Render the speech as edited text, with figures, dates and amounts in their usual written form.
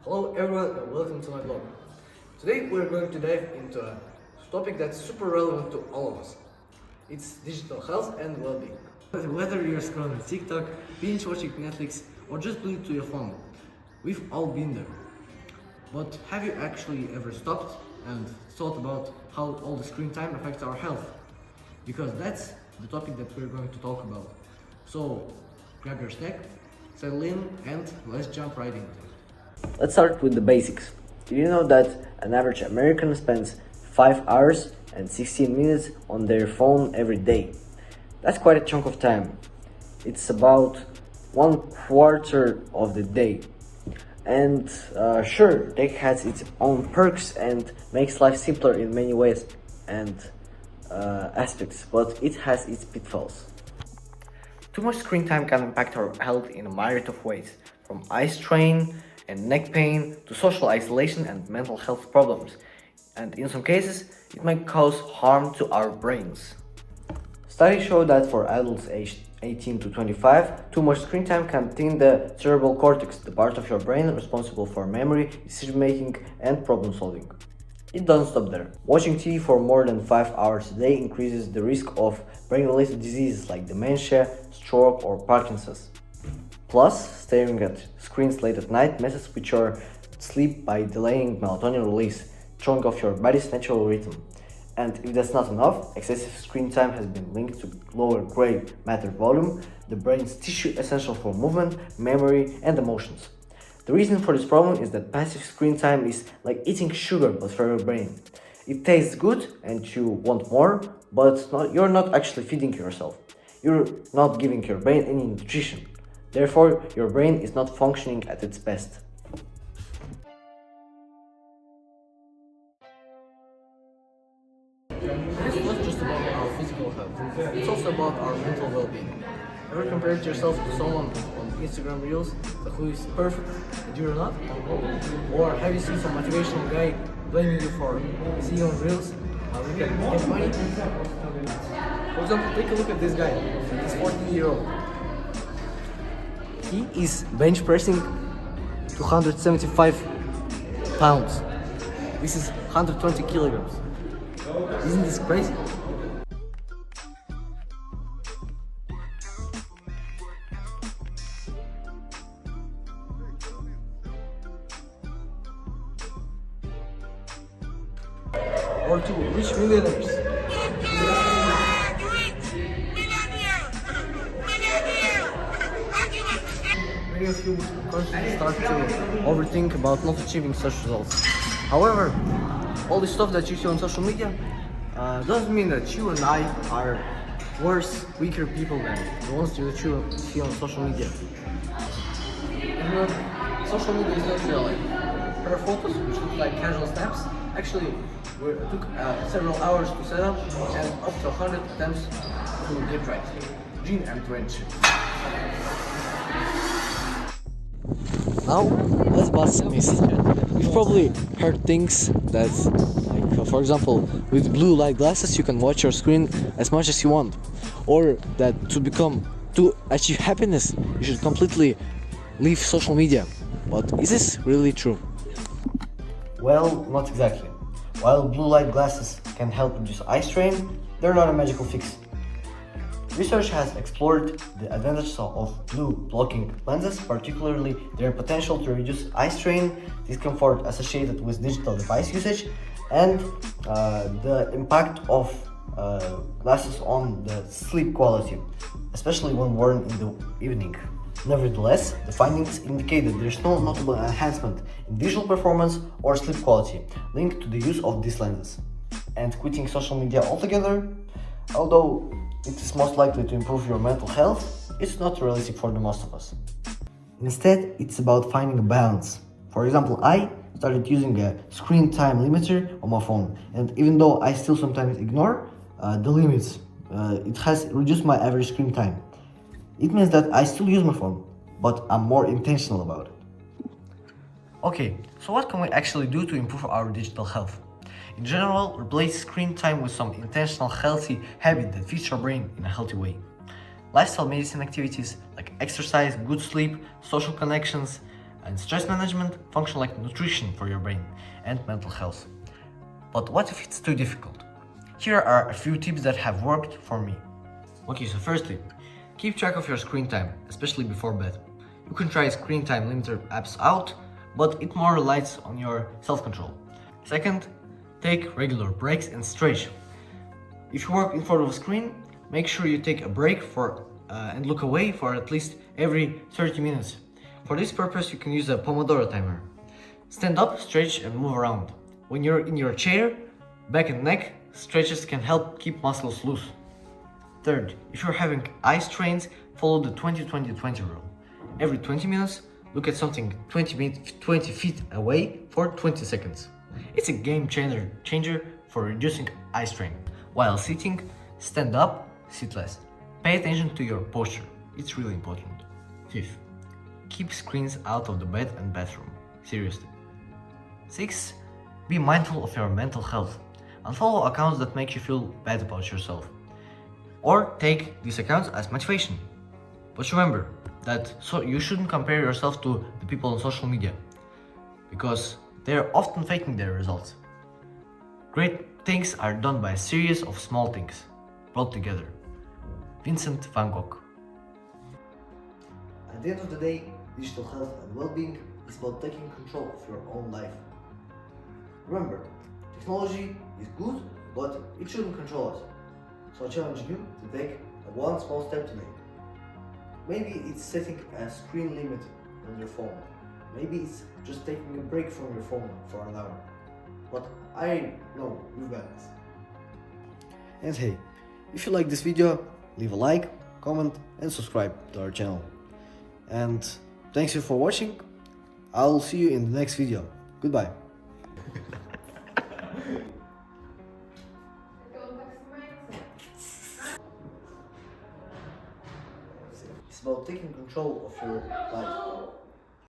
Hello everyone and welcome to my blog. Today we're going to dive into a topic that's super relevant to all of us. It's digital health and well-being. Whether you're scrolling TikTok, binge watching Netflix, or just glued to your phone, we've all been there. But have you actually ever stopped and thought about how all the screen time affects our health? Because that's the topic that we're going to talk about. So grab your snack, settle in, and let's jump right into it. Let's start with the basics. Did you know that an average American spends 5 hours and 16 minutes on their phone every day? That's quite a chunk of time. It's about 1/4 of the day. And sure, tech has its own perks and makes life simpler in many ways and aspects, but it has its pitfalls. Too much screen time can impact our health in a myriad of ways, from eye strain and neck pain to social isolation and mental health problems. And in some cases, it might cause harm to our brains. Studies show that for adults aged 18 to 25, too much screen time can thin the cerebral cortex, the part of your brain responsible for memory, decision making, and problem solving. It doesn't stop there. Watching TV for more than 5 hours a day increases the risk of brain-related diseases like dementia, stroke, or Parkinson's. Plus, staring at screens late at night messes with your sleep by delaying melatonin release, throwing off your body's natural rhythm. And if that's not enough, excessive screen time has been linked to lower gray matter volume, the brain's tissue essential for movement, memory, and emotions. The reason for this problem is that passive screen time is like eating sugar but for your brain. It tastes good and you want more, but you're not actually feeding yourself. You're not giving your brain any nutrition. Therefore, your brain is not functioning at its best. It's not just about our physical health, it's also about our mental well-being. Ever compared yourself to someone on Instagram Reels who is perfect and you're not? Or have you seen some motivational guy blaming you for seeing on Reels how you can get money? For example, take a look at this guy. He's 14-year-old. He is bench pressing 275 pounds. This is 120 kilograms. Isn't this crazy? Or to rich millionaires. Many of you constantly start to overthink about not achieving such results. However, all the stuff that you see on social media doesn't mean that you and I are worse, weaker people than the ones that you see on social media. And social media is not real. Like her photos, which look like casual snaps, actually took several hours to set up and up to 100 attempts to get right. Gene and wrench. Now, let's bust some myths. You've probably heard things that, like, for example, with blue light glasses you can watch your screen as much as you want, or that to achieve happiness you should completely leave social media. But is this really true? Well, not exactly. While blue light glasses can help reduce eye strain, they're not a magical fix. Research has explored the advantages of blue blocking lenses, particularly their potential to reduce eye strain, discomfort associated with digital device usage, and the impact of glasses on the sleep quality, especially when worn in the evening. Nevertheless, the findings indicate that there is no notable enhancement in visual performance or sleep quality linked to the use of these lenses. And quitting social media altogether, although it is most likely to improve your mental health, it's not realistic for the most of us. Instead, it's about finding a balance. For example, I started using a screen time limiter on my phone, and even though I still sometimes ignore the limits, it has reduced my average screen time. It means that I still use my phone, but I'm more intentional about it. Okay, so what can we actually do to improve our digital health? In general, replace screen time with some intentional healthy habit that fits your brain in a healthy way. Lifestyle medicine activities like exercise, good sleep, social connections, and stress management function like nutrition for your brain and mental health. But what if it's too difficult? Here are a few tips that have worked for me. Okay, so firstly, keep track of your screen time, especially before bed. You can try screen time limiter apps out, but it more relies on your self-control. Second, take regular breaks and stretch. If you work in front of a screen, make sure you take a break and look away for at least every 30 minutes. For this purpose, you can use a Pomodoro timer. Stand up, stretch and move around. When you're in your chair, back and neck stretches can help keep muscles loose. Third, if you're having eye strains, follow the 20-20-20 rule. Every 20 minutes, look at something 20 feet away for 20 seconds. It's a game changer for reducing eye strain. While sitting, stand up, sit less. Pay attention to your posture. It's really important. Fifth, keep screens out of the bed and bathroom. Seriously. Sixth, be mindful of your mental health. Unfollow accounts that make you feel bad about yourself. Or take these accounts as motivation. But remember that you shouldn't compare yourself to the people on social media, because they're often faking their results. Great things are done by a series of small things brought together. Vincent van Gogh. At the end of the day, digital health and well-being is about taking control of your own life. Remember, technology is good, but it shouldn't control us. So I challenge you to take one small step today. Maybe it's setting a screen limit on your phone. Maybe it's just taking a break from your phone for an hour. But I know you've got this. And hey, if you like this video, leave a like, comment and subscribe to our channel. And thanks you for watching. I'll see you in the next video. Goodbye. It's about taking control of your life.